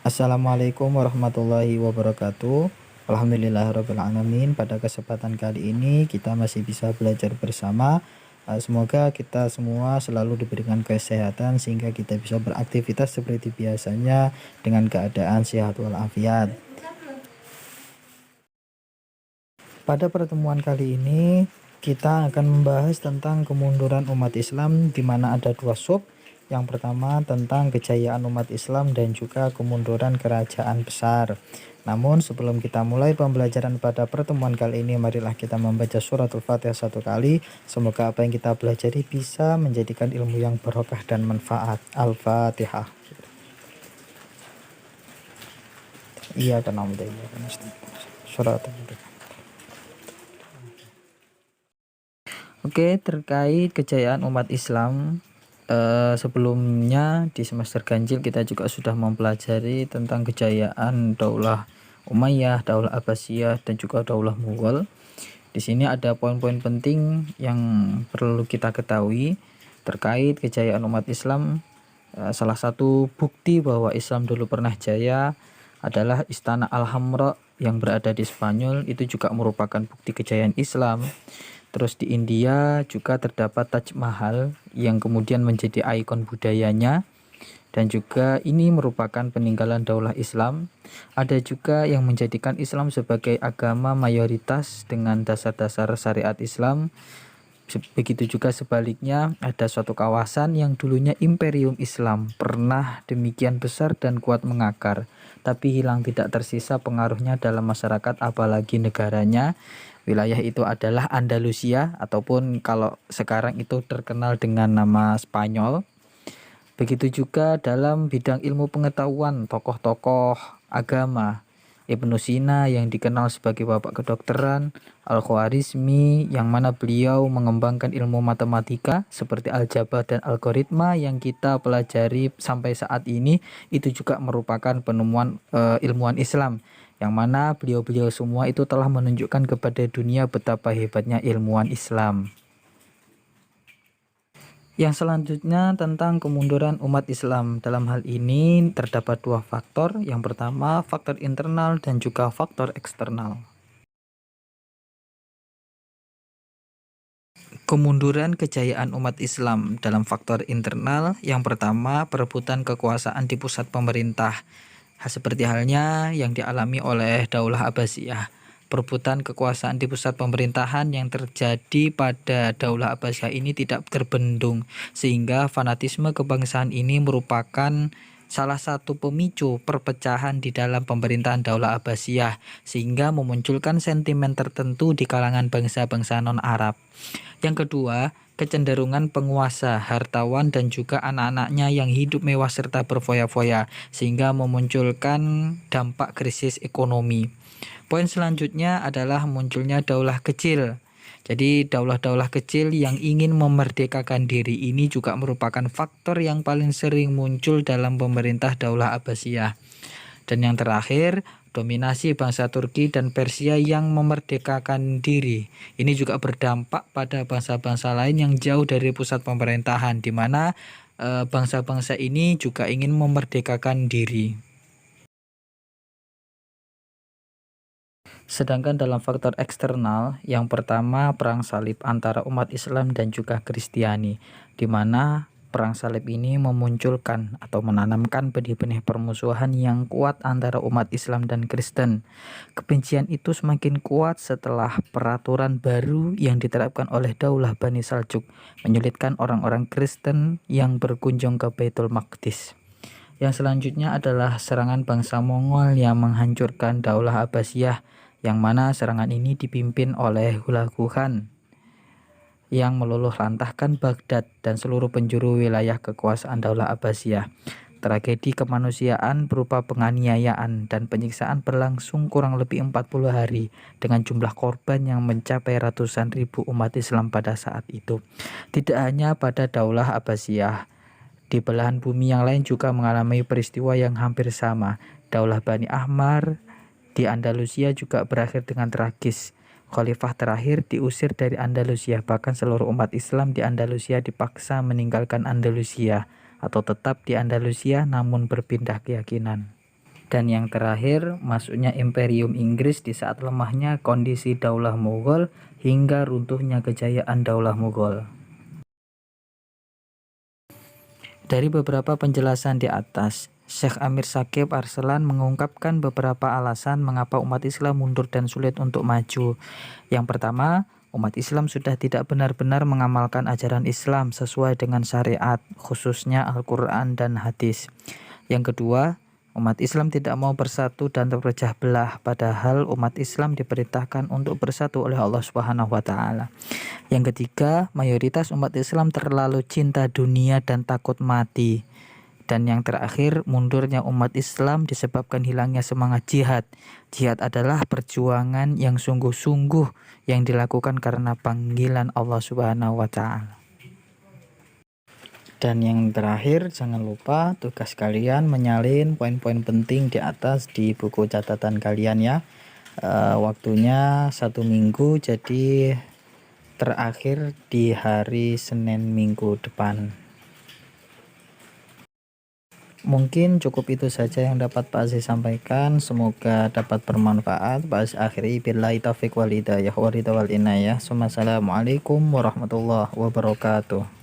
Assalamualaikum warahmatullahi wabarakatuh. Alhamdulillahirabbil alamin. Pada kesempatan kali ini kita masih bisa belajar bersama. Semoga kita semua selalu diberikan kesehatan sehingga kita bisa beraktivitas seperti biasanya dengan keadaan sehat walafiat. Pada pertemuan kali ini kita akan membahas tentang kemunduran umat Islam, di mana ada dua sub. Yang pertama tentang kejayaan umat Islam dan juga kemunduran kerajaan besar. Namun sebelum kita mulai pembelajaran pada pertemuan kali ini, marilah kita membaca surat Al-Fatihah satu kali. Semoga apa yang kita pelajari bisa menjadikan ilmu yang barokah dan manfaat. Al-Fatihah. Iya karena surat Oke, terkait kejayaan umat Islam, sebelumnya di semester ganjil kita juga sudah mempelajari tentang kejayaan Daulah Umayyah, Daulah Abbasiyah, dan juga Daulah Mughal. Di sini ada poin-poin penting yang perlu kita ketahui terkait kejayaan umat Islam. Salah satu bukti bahwa Islam dulu pernah jaya adalah Istana Al-Hamra yang berada di Spanyol. Itu juga merupakan bukti kejayaan Islam. Terus di India juga terdapat Taj Mahal yang kemudian menjadi ikon budayanya, dan juga ini merupakan peninggalan Daulah Islam. Ada juga yang menjadikan Islam sebagai agama mayoritas dengan dasar-dasar syariat Islam. Begitu juga sebaliknya, ada suatu kawasan yang dulunya imperium Islam, pernah demikian besar dan kuat mengakar, tapi hilang tidak tersisa pengaruhnya dalam masyarakat apalagi negaranya. Wilayah itu adalah Andalusia, ataupun kalau sekarang itu terkenal dengan nama Spanyol. Begitu juga dalam bidang ilmu pengetahuan, tokoh-tokoh agama, Ibnu Sina yang dikenal sebagai bapak kedokteran, Al-Khwarizmi yang mana beliau mengembangkan ilmu matematika seperti aljabar dan algoritma yang kita pelajari sampai saat ini, itu juga merupakan penemuan ilmuwan Islam, yang mana beliau-beliau semua itu telah menunjukkan kepada dunia betapa hebatnya ilmuwan Islam. Yang selanjutnya tentang kemunduran umat Islam. Dalam hal ini terdapat dua faktor. Yang pertama faktor internal dan juga faktor eksternal. Kemunduran kejayaan umat Islam dalam faktor internal, yang pertama perebutan kekuasaan di pusat pemerintah. Seperti halnya yang dialami oleh Daulah Abbasiyah. Perebutan kekuasaan di pusat pemerintahan yang terjadi pada Daulah Abbasiyah ini tidak terbendung, sehingga fanatisme kebangsaan ini merupakan salah satu pemicu perpecahan di dalam pemerintahan Daulah Abbasiyah, sehingga memunculkan sentimen tertentu di kalangan bangsa-bangsa non-Arab. Yang kedua, kecenderungan penguasa, hartawan, dan juga anak-anaknya yang hidup mewah serta berfoya-foya, sehingga memunculkan dampak krisis ekonomi. Poin selanjutnya adalah munculnya daulah kecil. Jadi daulah-daulah kecil yang ingin memerdekakan diri ini juga merupakan faktor yang paling sering muncul dalam pemerintah Daulah Abbasiyah. Dan yang terakhir, dominasi bangsa Turki dan Persia yang memerdekakan diri. Ini juga berdampak pada bangsa-bangsa lain yang jauh dari pusat pemerintahan, di mana bangsa-bangsa ini juga ingin memerdekakan diri. Sedangkan dalam faktor eksternal, yang pertama perang salib antara umat Islam dan juga Kristiani, di mana perang salib ini memunculkan atau menanamkan benih-benih permusuhan yang kuat antara umat Islam dan Kristen. Kebencian itu semakin kuat setelah peraturan baru yang diterapkan oleh Daulah Bani Saljuk menyulitkan orang-orang Kristen yang berkunjung ke Baitul Maqdis. Yang selanjutnya adalah serangan bangsa Mongol yang menghancurkan Daulah Abbasiyah, yang mana serangan ini dipimpin oleh Hulagu Khan yang meluluh lantahkan Baghdad dan seluruh penjuru wilayah kekuasaan Daulah Abbasiyah. Tragedi kemanusiaan berupa penganiayaan dan penyiksaan berlangsung kurang lebih 40 hari dengan jumlah korban yang mencapai ratusan ribu umat Islam pada saat itu. Tidak hanya pada Daulah Abbasiyah, di belahan bumi yang lain juga mengalami peristiwa yang hampir sama. Daulah Bani Ahmar di Andalusia juga berakhir dengan tragis. Khalifah terakhir diusir dari Andalusia, bahkan seluruh umat Islam di Andalusia dipaksa meninggalkan Andalusia atau tetap di Andalusia namun berpindah keyakinan. Dan yang terakhir, masuknya Imperium Inggris di saat lemahnya kondisi Daulah Mughal hingga runtuhnya kejayaan Daulah Mughal. Dari beberapa penjelasan di atas, Syekh Amir Shakib Arslan mengungkapkan beberapa alasan mengapa umat Islam mundur dan sulit untuk maju. Yang pertama, umat Islam sudah tidak benar-benar mengamalkan ajaran Islam sesuai dengan syariat, khususnya Al-Quran dan hadis. Yang kedua, umat Islam tidak mau bersatu dan terpecah belah, padahal umat Islam diperintahkan untuk bersatu oleh Allah Subhanahu wa Ta'ala. Yang ketiga, mayoritas umat Islam terlalu cinta dunia dan takut mati. Dan yang terakhir, mundurnya umat Islam disebabkan hilangnya semangat jihad. Jihad adalah perjuangan yang sungguh-sungguh yang dilakukan karena panggilan Allah Subhanahu wa Ta'ala. Dan yang terakhir, jangan lupa tugas kalian menyalin poin-poin penting di atas di buku catatan kalian ya. Waktunya 1 minggu, jadi terakhir di hari Senin minggu depan. Mungkin cukup itu saja yang dapat Pak Aziz sampaikan, semoga dapat bermanfaat. Pak Aziz akhiri billahi taufiq wal hidayah wa ridha wal inayah. Assalamualaikum warahmatullahi wabarakatuh.